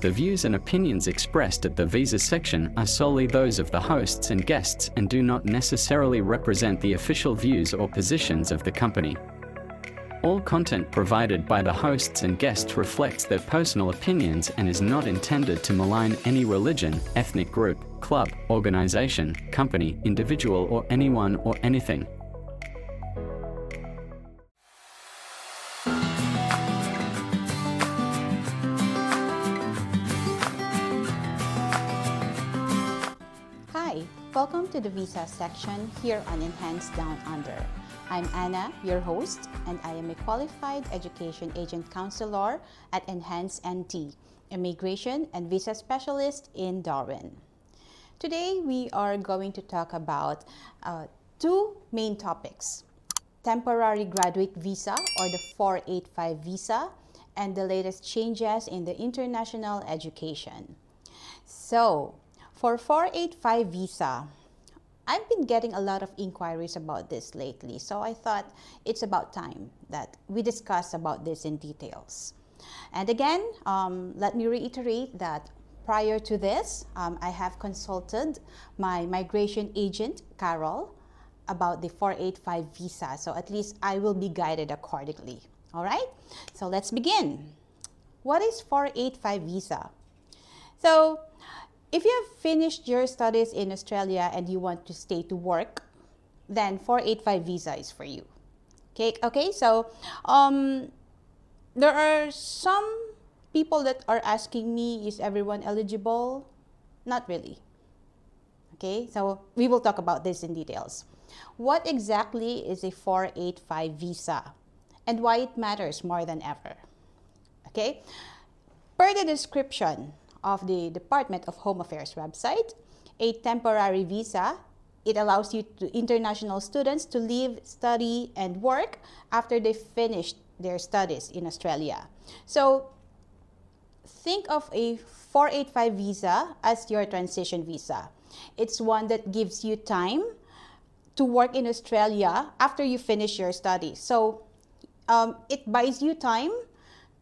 The views and opinions expressed at the visa section are solely those of the hosts and guests and do not necessarily represent the official views or positions of the company. All content provided by the hosts and guests reflects their personal opinions and is not intended to malign any religion, ethnic group, club, organization, company, individual, or anyone or anything. Hi, welcome to the visa section here on Enhance Down Under. I'm Anna, your host, and I am a qualified education agent counselor at Enhance NT, immigration and visa specialist in Darwin. Today, we are going to talk about two main topics: temporary graduate visa or the 485 visa, and the latest changes in the international education. So, for 485 visa, I've been getting a lot of inquiries about this lately, so I thought it's about time that we discuss about this in details. And again, let me reiterate that prior to this, I have consulted my migration agent, Carol, about the 485 visa, so at least I will be guided accordingly. All right, so let's begin. What is 485 visa? So, if you have finished your studies in Australia and you want to stay to work, then 485 visa is for you. Okay. So there are some people that are asking me, is everyone eligible? Not really. Okay, so we will talk about this in details. What exactly is a 485 visa and why it matters more than ever? Okay, per the description of the Department of Home Affairs website, a temporary visa, it allows international students to live, study, and work after they finished their studies in Australia. So think of a 485 visa as your transition visa. It's one that gives you time to work in Australia after you finish your studies. So it buys you time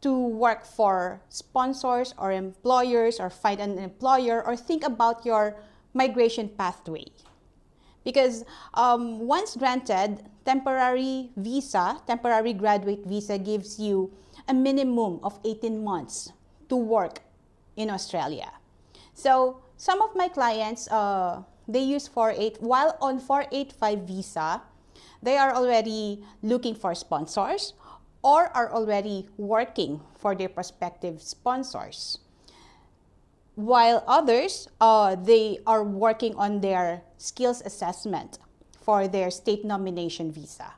to work for sponsors or employers or find an employer or think about your migration pathway. Because once granted, temporary graduate visa gives you a minimum of 18 months to work in Australia. So some of my clients, they use while on 485 visa, they are already looking for sponsors or are already working for their prospective sponsors. While others, they are working on their skills assessment for their state nomination visa.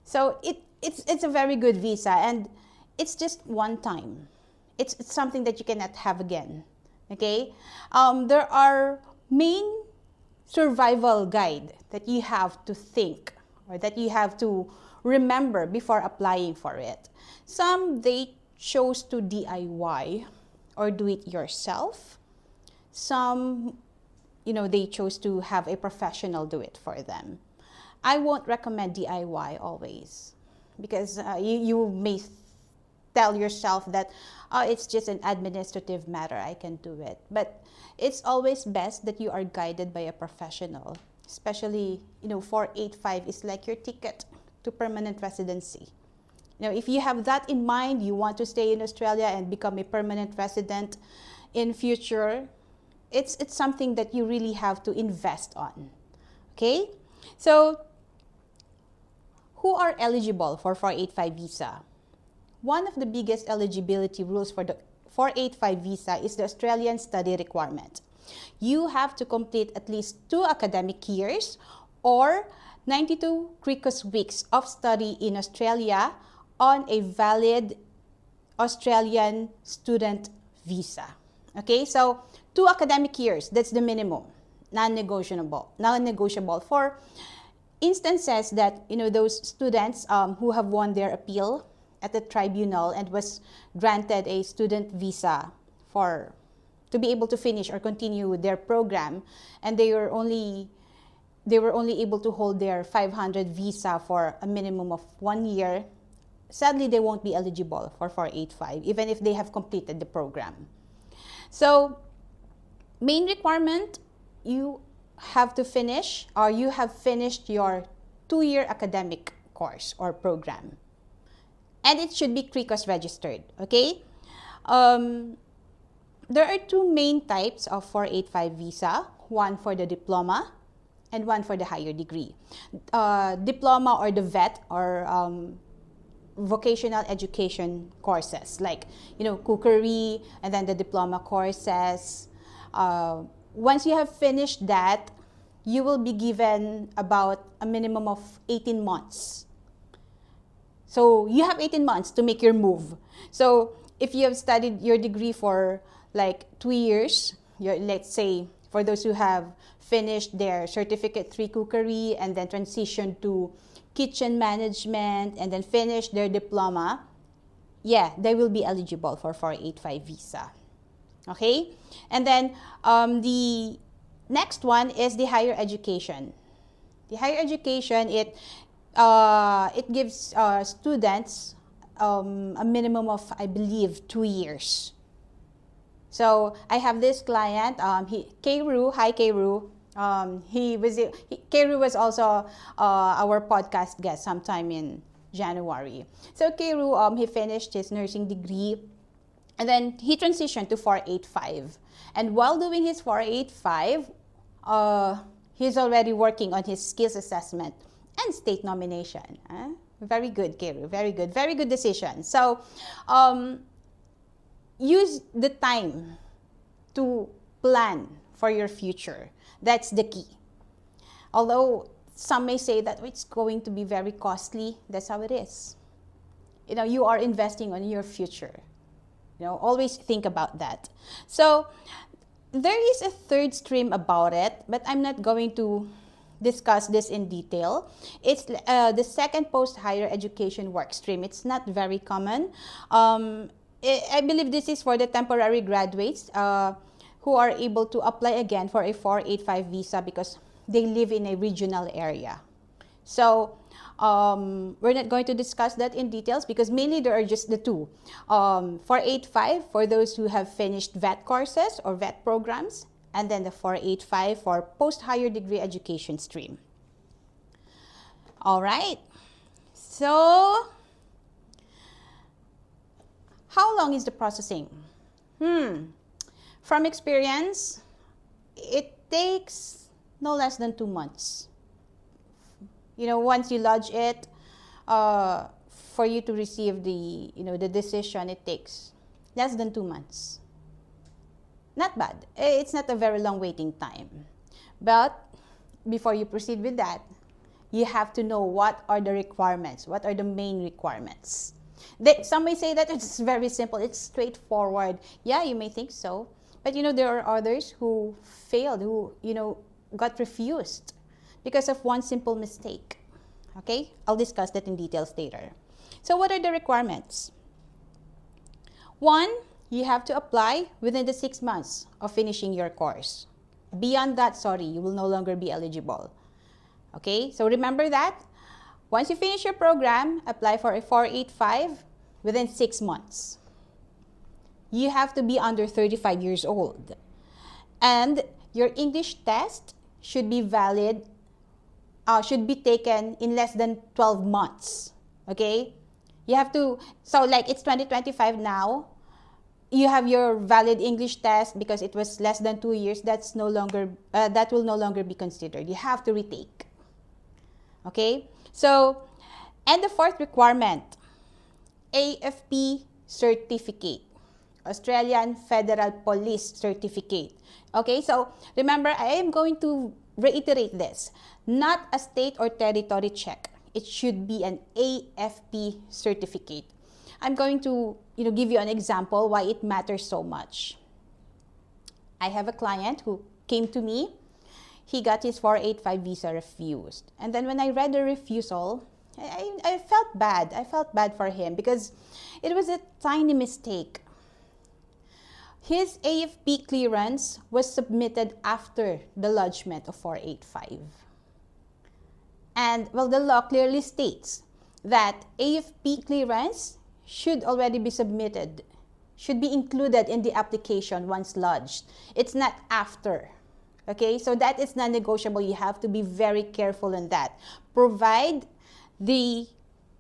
So it's a very good visa, and it's just one time. It's something that you cannot have again, okay? There are main survival guide that you have to think or that you have to remember before applying for it. Some, they chose to DIY or do it yourself. Some, they chose to have a professional do it for them. I won't recommend DIY always because you may tell yourself that it's just an administrative matter, I can do it. But it's always best that you are guided by a professional, especially, 485 is like your ticket to permanent residency. If you have that in mind, you want to stay in Australia and become a permanent resident in future, it's something that you really have to invest on. Okay? So, who are eligible for 485 visa? One of the biggest eligibility rules for the 485 visa is the Australian study requirement. You have to complete at least 2 academic years or 92 CRICUS weeks of study in Australia on a valid Australian student visa. Okay, so 2 academic years, that's the minimum, non-negotiable for instances that, those students who have won their appeal at the tribunal and was granted a student visa to be able to finish or continue their program, and they were only able to hold their 500 visa for a minimum of 1 year. Sadly, they won't be eligible for 485, even if they have completed the program. So, main requirement, you have to finish, or you have finished your 2-year academic course or program. And it should be CRECOS registered, okay? There are 2 main types of 485 visa, one for the diploma and one for the higher degree. Diploma or the VET, or vocational education courses, like, cookery, and then the diploma courses. Once you have finished that, you will be given about a minimum of 18 months. So you have 18 months to make your move. So if you have studied your degree for like 2 years, let's say for those who have finished their Certificate 3 cookery and then transitioned to kitchen management and then finished their diploma, they will be eligible for 485 visa. Okay? And then the next one is the higher education. The higher education, it gives students a minimum of, I believe, 2 years. So I have this client, Keiru. Hi, Keiru. Keiru was also our podcast guest sometime in January. So Keiru, he finished his nursing degree, and then he transitioned to 485. And while doing his 485, he's already working on his skills assessment and state nomination. Very good, Keiru. Very good. Very good decision. So, use the time to plan for your future. That's the key. Although some may say that it's going to be very costly, that's how it is. You are investing on your future. Always think about that. So, there is a third stream about it, but I'm not going to discuss this in detail. It's the second post-higher education work stream. It's not very common. I believe this is for the temporary graduates who are able to apply again for a 485 visa because they live in a regional area. So we're not going to discuss that in details because mainly there are just the 2. 485 for those who have finished VET courses or VET programs, and then the 485 for post-higher degree education stream. All right. So, how long is the processing? From experience, it takes no less than 2 months. Once you lodge it, for you to receive the decision, it takes less than 2 months. Not bad. It's not a very long waiting time. But before you proceed with that, you have to know what are the requirements, what are the main requirements. Some may say that it's very simple, it's straightforward. Yeah, you may think so. But there are others who failed, who got refused because of one simple mistake. Okay? I'll discuss that in details later. So what are the requirements? 1, you have to apply within the 6 months of finishing your course. Beyond that, you will no longer be eligible. Okay? So remember that. Once you finish your program, apply for a 485 within 6 months. You have to be under 35 years old. And your English test should be valid, should be taken in less than 12 months. Okay? You have to, it's 2025 now. You have your valid English test because it was less than 2 years. That will no longer be considered. You have to retake. Okay? So, and the 4th requirement, AFP certificate, Australian Federal Police certificate. Okay, so remember, I am going to reiterate this. Not a state or territory check. It should be an AFP certificate. I'm going to give you an example why it matters so much. I have a client who came to me. He got his 485 visa refused. And then when I read the refusal, I felt bad. I felt bad for him because it was a tiny mistake. His AFP clearance was submitted after the lodgement of 485. And, the law clearly states that AFP clearance should already be submitted should be included in the application once lodged. It's not after. Okay, so that is non-negotiable. You have to be very careful in that. Provide the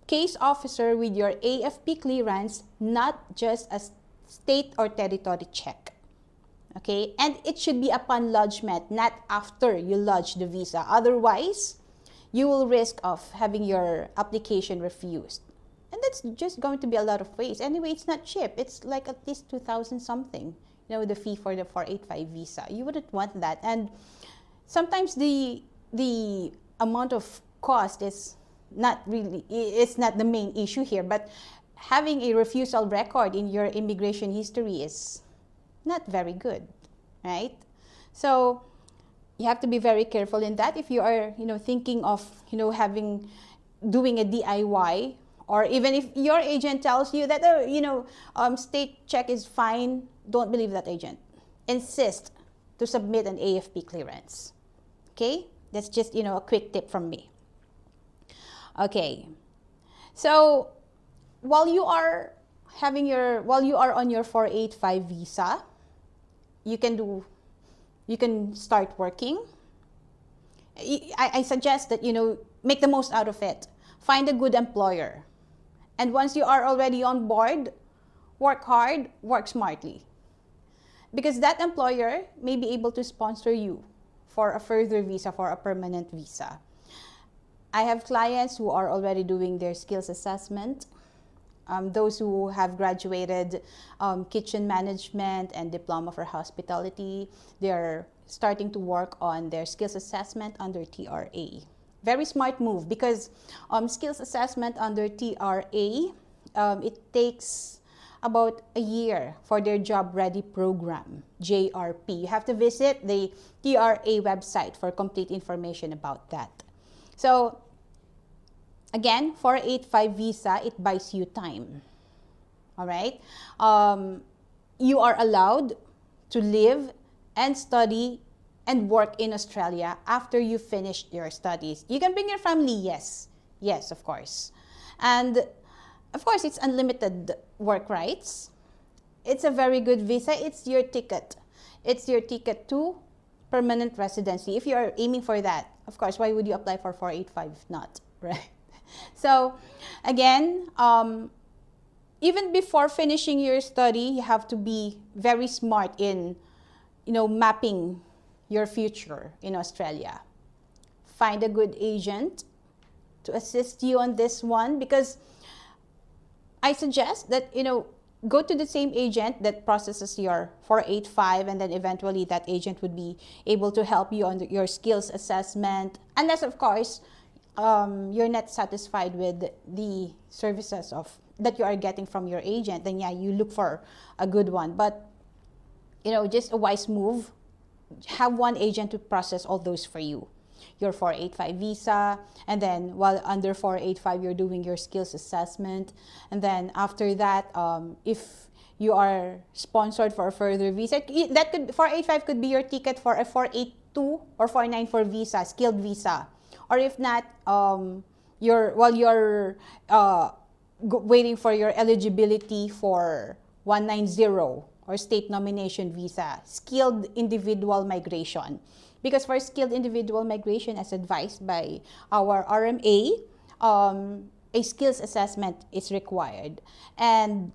case officer with your AFP clearance, not just a state or territory check. Okay, and it should be upon lodgement, not after you lodge the visa. Otherwise, you will risk of having your application refused. And that's just going to be a lot of ways. Anyway, it's not cheap. It's like at least 2,000 something. You know, the fee for the 485 visa. You wouldn't want that. And sometimes the amount of cost is not really, it's not the main issue here. But having a refusal record in your immigration history is not very good, right? So you have to be very careful in that. If you are, thinking of, doing a DIY, or even if your agent tells you that, state check is fine, don't believe that agent. Insist to submit an AFP clearance. Okay? That's just, a quick tip from me. Okay. So while you are on your 485 visa, you can start working. I suggest that, make the most out of it. Find a good employer. And once you are already on board, work hard, work smartly. Because that employer may be able to sponsor you for a further visa, for a permanent visa. I have clients who are already doing their skills assessment. Those who have graduated kitchen management and diploma for hospitality, they're starting to work on their skills assessment under TRA. Very smart move, because skills assessment under TRA, it takes about a year for their job ready program, JRP. You have to visit the TRA website for complete information about that. So again, 485 visa, it buys you time. All right? You are allowed to live and study and work in Australia after you finished your studies. You can bring your family, yes. Yes, of course. And of course, it's unlimited work rights. It's a very good visa. It's your ticket. It's your ticket to permanent residency. If you are aiming for that, of course, why would you apply for 485 if not, right? So again, even before finishing your study, you have to be very smart in, mapping your future in Australia. Find a good agent to assist you on this one, because I suggest that, go to the same agent that processes your 485, and then eventually that agent would be able to help you on your skills assessment. Unless, of course, you're not satisfied with the services that you are getting from your agent, then yeah, you look for a good one. But, just a wise move. Have one agent to process all those for you. Your 485 visa, and then while under 485 you're doing your skills assessment, and then after that, if you are sponsored for a further visa, 485 could be your ticket for a 482 or 494 visa, skilled visa. Or if not, you're waiting for your eligibility for 190 or state nomination visa, skilled individual migration. Because for skilled individual migration, as advised by our RMA, a skills assessment is required. And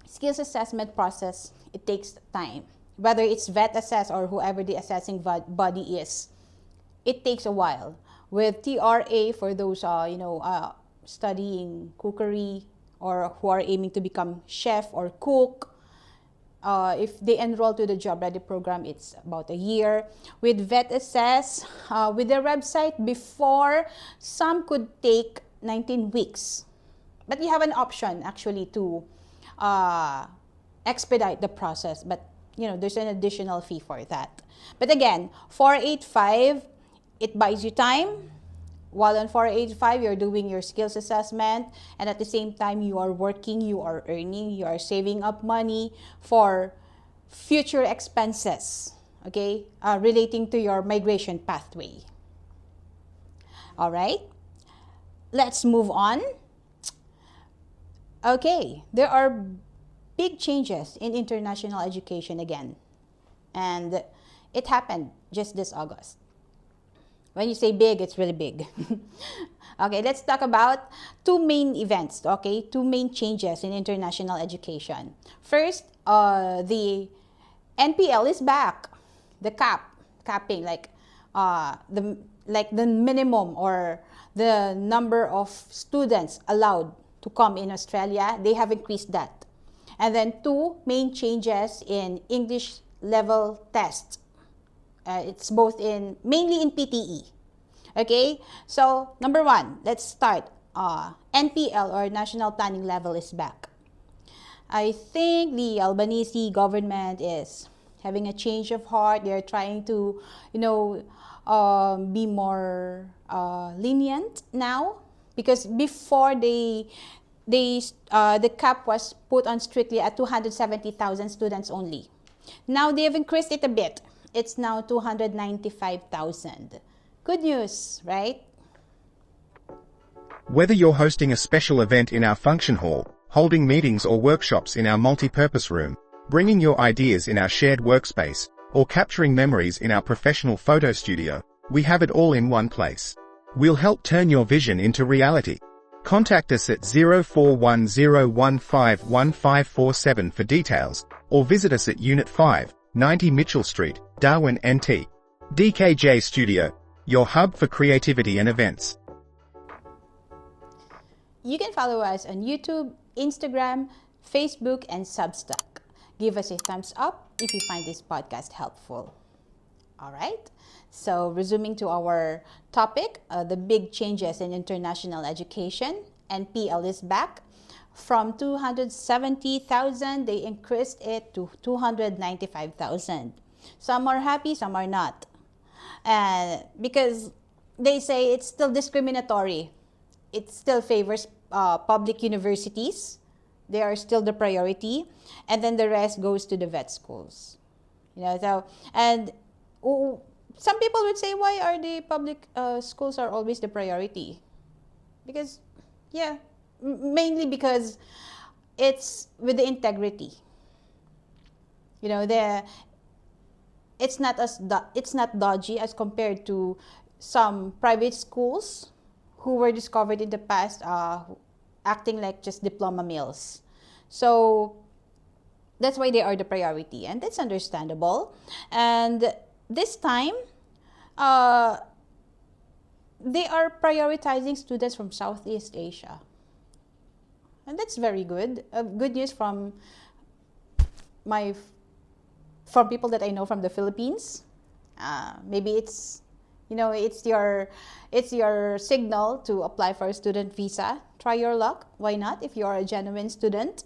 skills assessment process, it takes time. Whether it's vet assess or whoever the assessing body is, it takes a while. With TRA, for those studying cookery or who are aiming to become chef or cook, if they enroll to the job ready program, it's about a year. With vet assess, with their website before, some could take 19 weeks. But you have an option actually to expedite the process. But there's an additional fee for that. But again, 485, it buys you time. While on 485, you're doing your skills assessment, and at the same time, you are working, you are earning, you are saving up money for future expenses, okay, relating to your migration pathway. All right, let's move on. Okay, there are big changes in international education again. And it happened just this August. When you say big, it's really big. Okay, let's talk about two main events, okay? Two main changes in international education. First, the NPL is back. The capping, the minimum or the number of students allowed to come in Australia, they have increased that. And then two main changes in English level tests. It's both mainly in PTE. Okay, so number one, let's start. NPL or National Planning Level is back. I think the Albanese government is having a change of heart. They're trying to, be more lenient now, because before the cap was put on strictly at 270,000 students only. Now they have increased it a bit. It's now 295,000. Good news, right? Whether you're hosting a special event in our function hall, holding meetings or workshops in our multi-purpose room, bringing your ideas in our shared workspace, or capturing memories in our professional photo studio, we have it all in one place. We'll help turn your vision into reality. Contact us at 0410151547 for details, or visit us at Unit 5, 90 Mitchell Street, Darwin, NT. DKJ Studio, your hub for creativity and events. You can follow us on YouTube, Instagram, Facebook, and Substack. Give us a thumbs up if you find this podcast helpful. All right, so resuming to our topic, the big changes in international education. NPL is back. From 270,000, they increased it to 295,000. Some are happy, some are not. Because they say it's still discriminatory. It still favors public universities. They are still the priority. And then the rest goes to the vet schools. Some people would say, why are the public schools are always the priority? Because, mainly because it's with the integrity. It's not dodgy as compared to some private schools who were discovered in the past acting like just diploma mills. So that's why they are the priority, and that's understandable. And this time, they are prioritizing students from Southeast Asia. And that's very good. Good news from people that I know from the Philippines. Maybe it's your signal to apply for a student visa. Try your luck. Why not if you are a genuine student?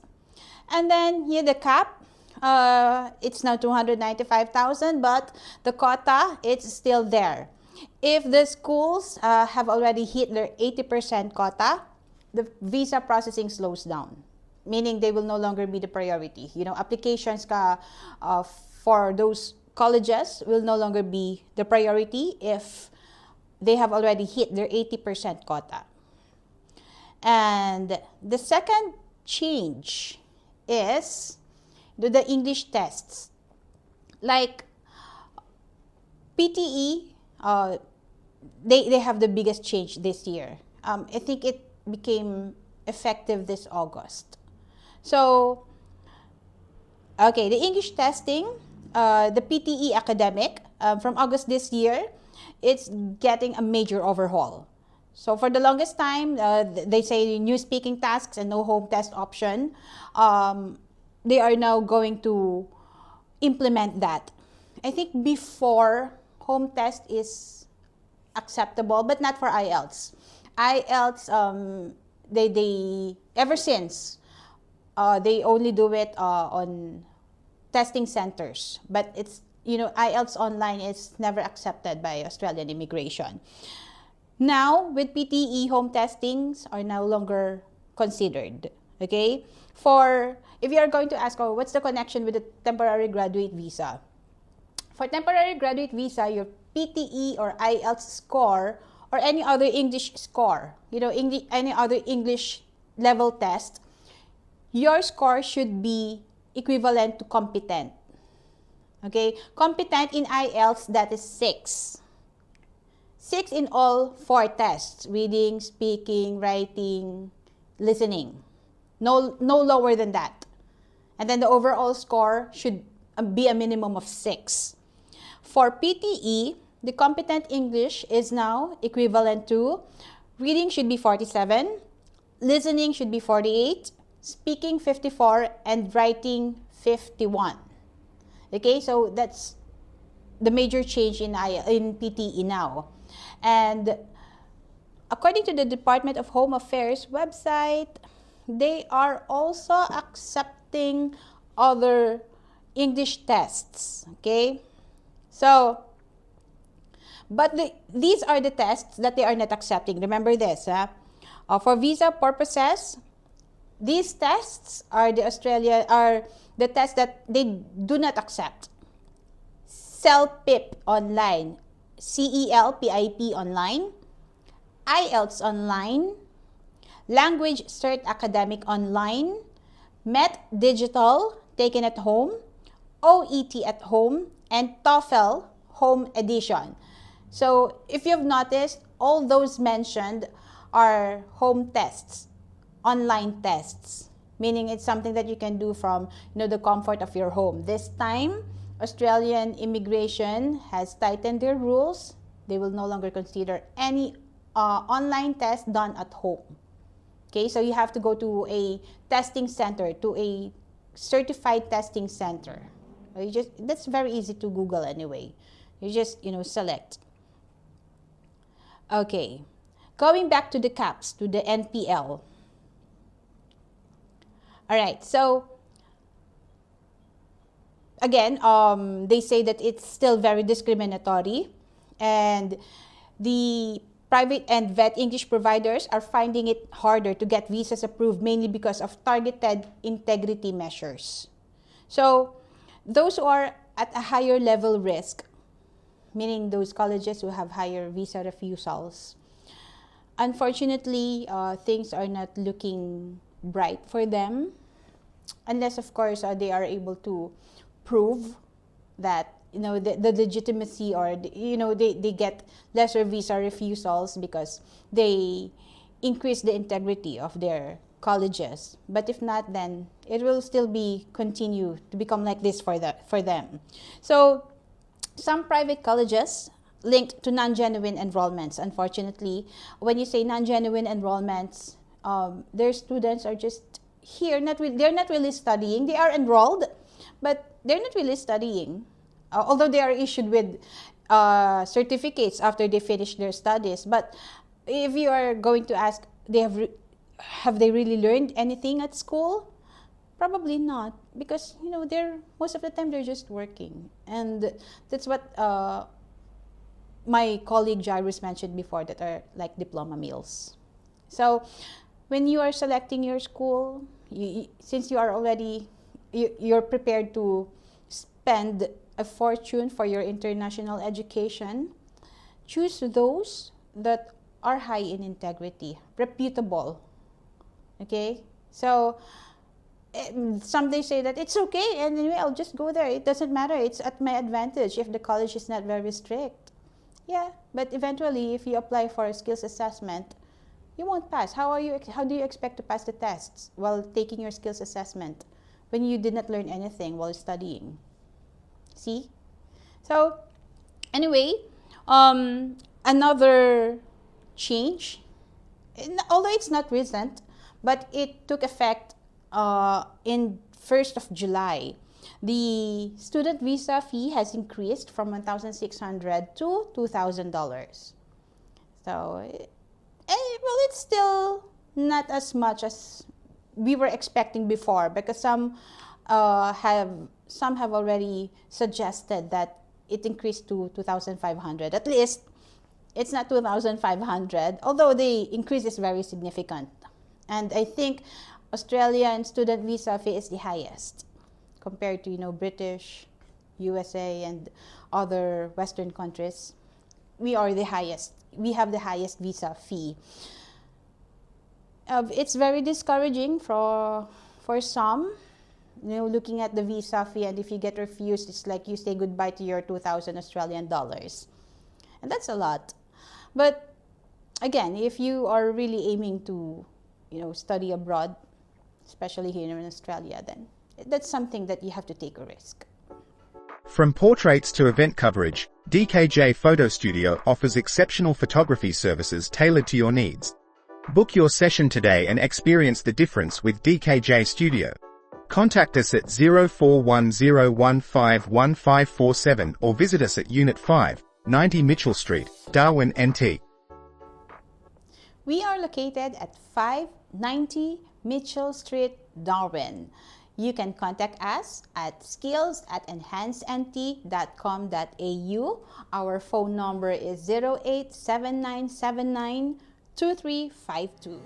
And then here the cap. It's now 295,000, but the quota, it's still there. If the schools have already hit their 80% quota, the visa processing slows down, meaning they will no longer be the priority. Applications for those colleges will no longer be the priority if they have already hit their 80% quota. And the second change is the English tests. Like PTE, they have the biggest change this year. I think it became effective this August. So, okay, the English testing, the PTE academic, from August this year, it's getting a major overhaul. So for the longest time, they say new speaking tasks and no home test option. They are now going to implement that. I think before, home test is acceptable, but not for IELTS. IELTS, they ever since, they only do it on testing centers. But it's, IELTS online is never accepted by Australian immigration. Now, with PTE, home testings are no longer considered. Okay? If you are going to ask, what's the connection with the temporary graduate visa? For temporary graduate visa, your PTE or IELTS score or any other English score, any other English level test, your score should be equivalent to competent. Okay, competent in IELTS, that is 6. 6 in all 4 tests: reading, speaking, writing, listening. No lower than that. And then the overall score should be a minimum of 6. For PTE, the competent English is now equivalent to reading should be 47, listening should be 48, speaking 54, and writing 51. Okay, so that's the major change in PTE now. And according to the Department of Home Affairs website, they are also accepting other English tests. Okay, so but these are the tests that they are not accepting. Remember this, for visa purposes, these tests are the tests that they do not accept. CELPIP online, CELPIP online, IELTS online, Language Cert Academic online, MET Digital taken at home, OET at home, and TOEFL Home Edition. So if you've noticed, all those mentioned are home tests, online tests, meaning it's something that you can do from the comfort of your home. This time, Australian immigration has tightened their rules. They will no longer consider any online test done at home. Okay, so you have to go to a testing center, to a certified testing center. That's very easy to Google anyway. You just select. Okay, going back to the CAPS, to the NPL. All right, so again, they say that it's still very discriminatory, and the private and vet English providers are finding it harder to get visas approved, mainly because of targeted integrity measures. So those who are at a higher level risk, meaning those colleges who have higher visa refusals, unfortunately, things are not looking bright for them, unless of course they are able to prove that the legitimacy, or they get lesser visa refusals because they increase the integrity of their colleges. But if not, then it will still continue to become like this for them. So some private colleges linked to non-genuine enrollments. Unfortunately, when you say non-genuine enrollments, their students are just here. They're not really studying. They are enrolled, but they're not really studying. Although they are issued with certificates after they finish their studies. But if you are going to ask, have they really learned anything at school? Probably not, because most of the time they're just working, and that's what my colleague Jairus mentioned before, that are like diploma meals. So when you are selecting your school, since you are already you're prepared to spend a fortune for your international education, choose those that are high in integrity, reputable. Okay, so some they say that it's okay, and anyway I'll just go there. It doesn't matter. It's at my advantage if the college is not very strict. Yeah, but eventually, if you apply for a skills assessment, you won't pass. How do you expect to pass the tests while taking your skills assessment when you did not learn anything while studying? See? So anyway, another change, although it's not recent, but it took effect in 1st of July. The student visa fee has increased from $1,600 to $2,000. So, well, it's still not as much as we were expecting before, because some have already suggested that it increased to $2,500. At least it's not $2,500, although the increase is very significant. And I think Australian student visa fee is the highest compared to British, USA, and other Western countries. We are the highest. We have the highest visa fee. It's very discouraging for for some, looking at the visa fee, and if you get refused, it's like you say goodbye to your 2,000 Australian dollars. And that's a lot. But again, if you are really aiming to, study abroad, especially here in Australia, then that's something that you have to take a risk. From portraits to event coverage, DKJ Photo Studio offers exceptional photography services tailored to your needs. Book your session today and experience the difference with DKJ Studio. Contact us at 0410151547 or visit us at Unit 5, 90 Mitchell Street, Darwin, NT. We are located at 590 Mitchell Street, Darwin. You can contact us at skills@enhancednt.com.au. Our phone number is 0879792352.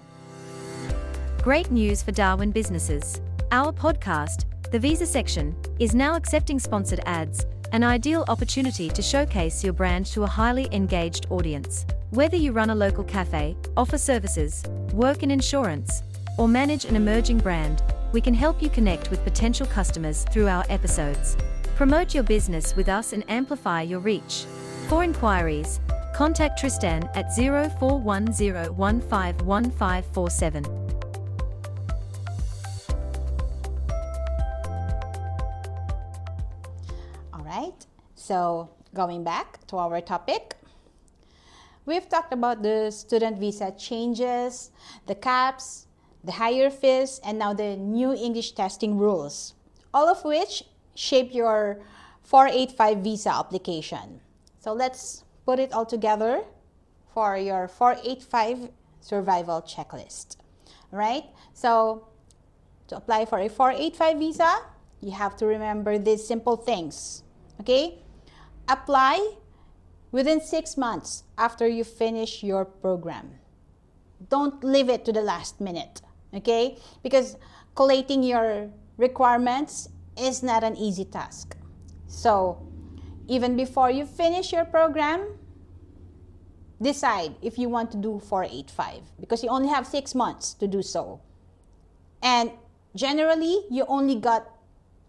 Great news for Darwin businesses. Our podcast, The Visa Section, is now accepting sponsored ads, an ideal opportunity to showcase your brand to a highly engaged audience. Whether you run a local cafe, offer services, work in insurance, or manage an emerging brand, we can help you connect with potential customers through our episodes. Promote your business with us and amplify your reach. For inquiries, contact Tristan at 0410151547. All right, so going back to our topic, we've talked about the student visa changes, the caps, the higher fees, and now the new English testing rules, all of which shape your 485 visa application. So let's put it all together for your 485 survival checklist. All right? So to apply for a 485 visa, you have to remember these simple things. Okay? Apply within 6 months after you finish your program. Don't leave it to the last minute. Okay? Because collating your requirements is not an easy task. So, even before you finish your program, decide if you want to do 485 because you only have 6 months to do so. And generally, you only got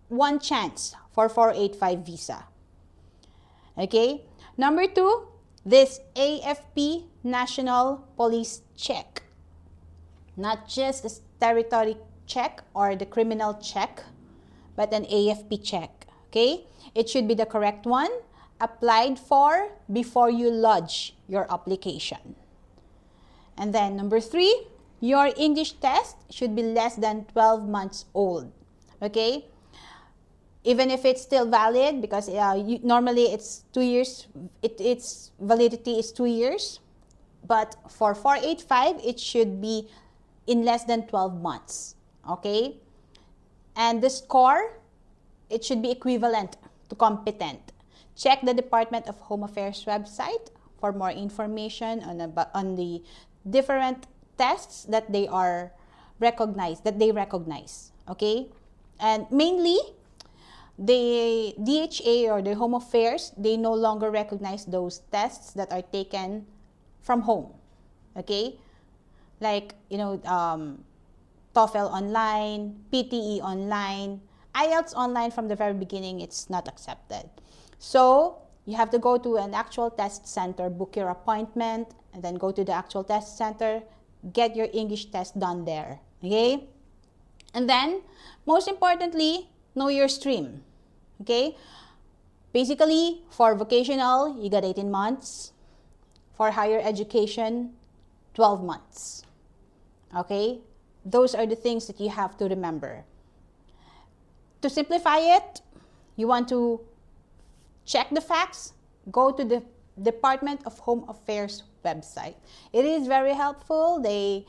one chance for 485 visa. Okay? Number 2, this AFP National Police Check. Not just the territory check or the criminal check, but an AFP check. Okay? It should be the correct one, applied for before you lodge your application. And then number 3, your English test should be less than 12 months old. Okay? Even if it's still valid, because normally it's 2 years, its validity is 2 years. But for 485, it should be in less than 12 months. Okay? And the score, it should be equivalent to competent. Check the Department of Home Affairs website for more information on the different tests that they recognize. Okay? And mainly, the DHA or the Home Affairs, they no longer recognize those tests that are taken from home. Okay? Like, TOEFL online, PTE online, IELTS online from the very beginning, it's not accepted. So, you have to go to an actual test center, book your appointment, and then go to the actual test center, get your English test done there. Okay? And then, most importantly, know your stream. Okay? Basically, for vocational, you got 18 months. For higher education, 12 months. Okay? Those are the things that you have to remember. To simplify it, you want to check the facts, go to the Department of Home Affairs website. It is very helpful. They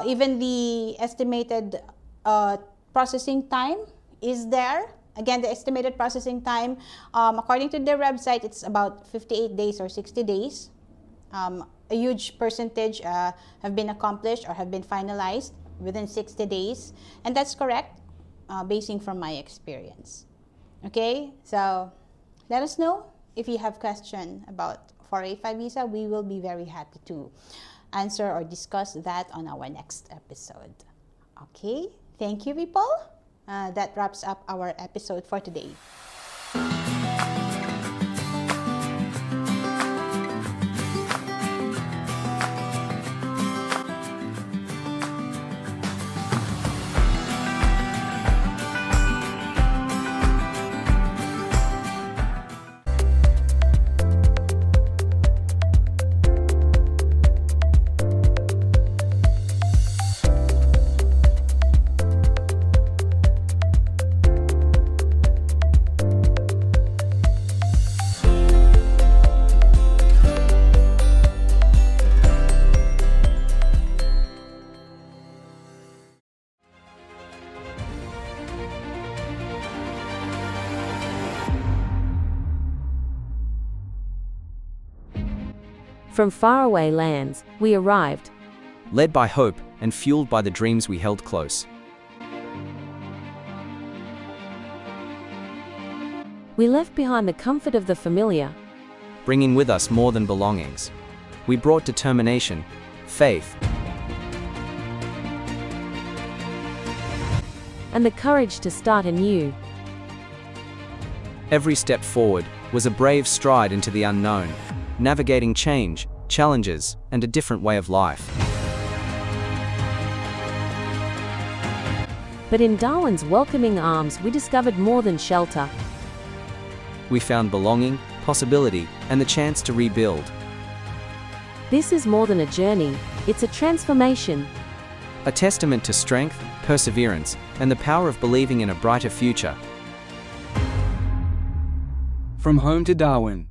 even the estimated processing time is there. Again, the estimated processing time, according to their website, it's about 58 days or 60 days. A huge percentage have been accomplished or have been finalized within 60 days. And that's correct, basing from my experience. Okay, so let us know if you have question about 485 visa. We will be very happy to answer or discuss that on our next episode. Okay, Thank you, people. That wraps up our episode for today. From faraway lands, we arrived, led by hope and fueled by the dreams we held close. We left behind the comfort of the familiar, bringing with us more than belongings. We brought determination, faith, and the courage to start anew. Every step forward was a brave stride into the unknown, navigating change, challenges, and a different way of life. But in Darwin's welcoming arms, we discovered more than shelter. We found belonging, possibility, and the chance to rebuild. This is more than a journey, it's a transformation. A testament to strength, perseverance, and the power of believing in a brighter future. From home to Darwin.